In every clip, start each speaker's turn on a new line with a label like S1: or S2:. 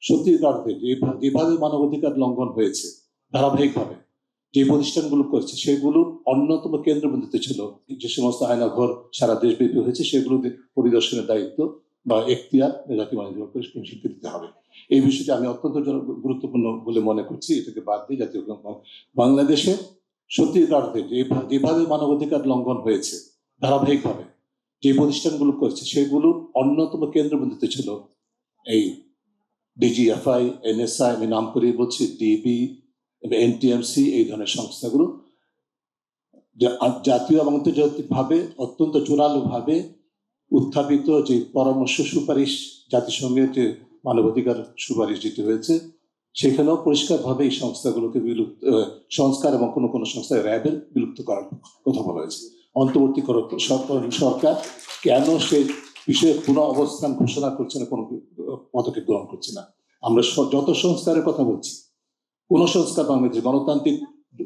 S1: সত্যিকার অর্থে যেভাবে মানবাধিকার লঙ্ঘন হয়েছে ধারাবাহিকভাবে যে প্রতিষ্ঠানগুলো করেছে সেগুলোর অন্যতম কেন্দ্রবিন্দুতে ছিল যে সমস্ত আয়নাঘর সারা দেশব্যাপী হয়েছে সেগুলো পরিদর্শনের দায়িত্ব বা এখতিয়ার জাতীয় মানবাধিকার কমিশনকে দিতে হবে। এই বিষয়টি আমি অত্যন্ত গুরুত্বপূর্ণ বলে মনে করছি। এটাকে বাদ দিয়ে জাতীয় বাংলাদেশে সত্যিকার অর্থে যেভাবে মানবাধিকার লঙ্ঘন হয়েছে ধারাবাহিকভাবে যে প্রতিষ্ঠানগুলো করেছে সেগুলোর অন্যতম কেন্দ্রবিন্দুতে ছিল এই ডিজিএফআই, এনএসআই, আমি নাম করিয়ে বলছি, ডিবি, এনটিএমসি, এই ধরনের সংস্থাগুলো জাতীয় এবং আন্তর্জাতিক ভাবে অত্যন্ত জোরালো ভাবে উত্থাপিত যে পরামর্শ সুপারিশ, জাতিসংঘের যে মানবাধিকার সুপারিশ যেটি হয়েছে সেখানেও পরিষ্কারভাবে এই সংস্থাগুলোকে বিলুপ্ত সংস্কার এবং কোনো কোনো সংস্থা র্যাবের বিলুপ্ত করার কথা বলা হয়েছে। অন্তর্বর্তী সরকার কেন সে বিষয়ে পুনঃ অবস্থান ঘোষণা করছে না, কোনো পদক্ষেপ গ্রহণ করছে না? আমরা যত সংস্কারের কথা বলছি, কোন সংস্কার বাংলাদেশের গণতান্ত্রিক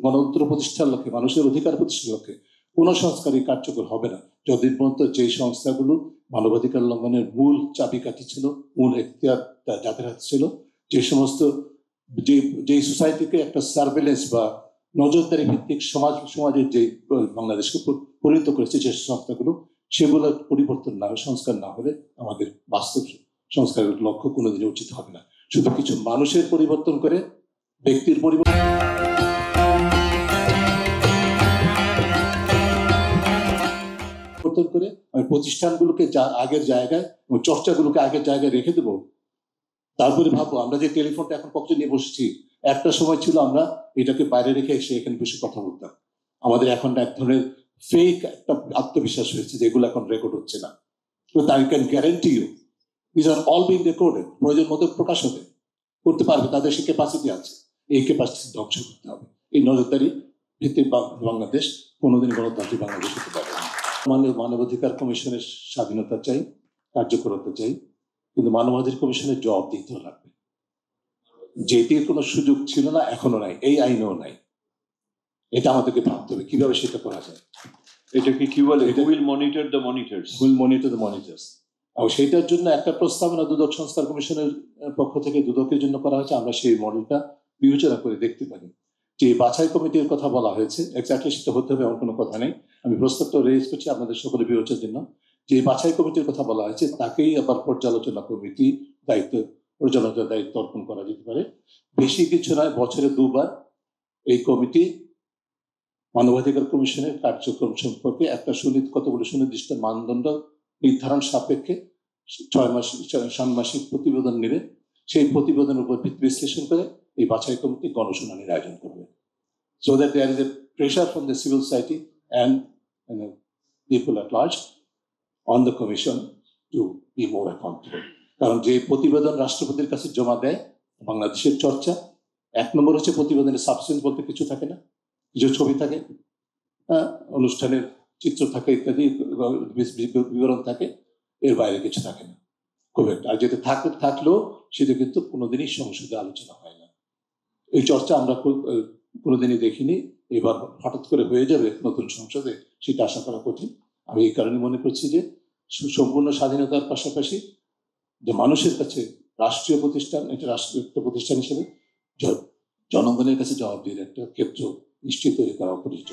S1: গণতন্ত্র প্রতিষ্ঠার লক্ষ্যে, মানুষের অধিকার প্রতিষ্ঠার লক্ষ্যে কোন সংস্কারই কার্যকর হবে না যতদিন পর্যন্ত যেই সংস্থাগুলো মানবাধিকার লঙ্ঘনের মূল চাবিকাঠি ছিল, মূল এখতিয়ার যাদের হাতে ছিল, যে সমস্ত যে সোসাইটিকে একটা সার্ভেলেন্স বা নজরদারি ভিত্তিক সমাজের যে বাংলাদেশকে পরিণত করেছে যে সংস্থাগুলো, সেগুলো পরিবর্তন না হলে, সংস্কার না হলে আমাদের বাস্তব সংস্কারের লক্ষ্য কোনোদিনই উচিত হবে না। শুধু কিছু মানুষের পরিবর্তন করে, ব্যক্তির পরিবর্তন করে আমি প্রতিষ্ঠানগুলোকে আগের জায়গায় এবং চর্চাগুলোকে আগের জায়গায় রেখে দেবো। তারপরে ভাববো আমরা যে টেলিফোনটা এখন পক্ষে নিয়ে বসছি, একটা সময় ছিল আমরা এটাকে বাইরে রেখে এসে এখানে বসে কথা বলতাম। আমাদের এখন এক ধরনের ফেক একটা আত্মবিশ্বাস হয়েছে যে এগুলো এখন রেকর্ড হচ্ছে না। তো I can guarantee you this are all being recorded. প্রয়োজন মতো প্রকাশ হবে, করতে পারবে, তাদের সে ক্যাপাসিটি আছে। এই ক্যাপাসিটি ধ্বংস করতে হবে। এই নজরদারি ভিত্তিক বাংলাদেশ কোনোদিন গণতান্ত্রিক বাংলাদেশ হতে পারবে না। মানবাধিকার কমিশনের স্বাধীনতা চাই, কার্যকরতা চাই, কিন্তু মানবাধিকার কমিশনের জবাব দিতে লাগবে। যেটির কোনো সুযোগ ছিল না, এখনো নাই, এই আইনেও নাই। এটা আমাদেরকে ভাবতে হবে কিভাবে সেটা করা যায়।
S2: এটাকে কি বলে? Will monitor the monitors.
S1: Will monitor the monitors. আর সেটার জন্য একটা প্রস্তাবনা দুদক সংস্কার কমিশনের পক্ষ থেকে দুদকের জন্য করা হয়েছে। আমরা সেই মডেলটা বিবেচনা করে দেখতে পারি। যে বাছাই কমিটির কথা বলা হয়েছে, এক্স্যাক্টলি সেটা হতে হবে এমন কোনো কথা নেই। আমি প্রস্তাবটা রেজ করছি আপনাদের সকলে বিবেচনার জন্য। যে বাছাই কমিটির কথা বলা হয়েছে তাকেই আবার পর্যালোচনা কমিটি পর্যালোচনার দায়িত্ব অর্পণ করা যেতে পারে। বেশি কিছু নয়, বছরে দুবার এই কমিটি মানবাধিকার কমিশনের কার্যক্রম সম্পর্কে একটা কতগুলো সুনির্দিষ্ট মানদণ্ড নির্ধারণ সাপেক্ষে 6 মাসিক প্রতিবেদন নেবে। সেই প্রতিবেদনের উপর বিশ্লেষণ করে এই বাছাই কমিটি গণশুনানির আয়োজন করবে। So that there is a pressure from the civil society and people at large on the commission to be more accountable. কারণ যে প্রতিবেদন রাষ্ট্রপতির কাছে জমা দেয় বাংলাদেশের চর্চা, 1 নম্বর হচ্ছে প্রতিবেদনের সাবস্টেন্স বলতে কিছু থাকে না, কিছু ছবি থাকে, অনুষ্ঠানের চিত্র থাকে, ইত্যাদি বিবরণ থাকে, এর বাইরে কিছু থাকে না খুব একটা। আর যেটা থাকলেও সেটা কিন্তু কোনোদিনই সংসদে আলোচনা হয় না। এই চর্চা আমরা কোনোদিনই দেখিনি। এবার হঠাৎ করে হয়ে যাবে নতুন সংসদে, সেটা আশা করা কঠিন। আমি এই কারণে মনে করছি যে সম্পূর্ণ স্বাধীনতার পাশাপাশি যে মানুষের কাছে রাষ্ট্রীয় প্রতিষ্ঠান, এটা রাষ্ট্রীয় একটা প্রতিষ্ঠান হিসেবে জনগণের কাছে জবাবদিহির একটা ক্ষেত্র নিশ্চিত তৈরি করা অপরিহার্য।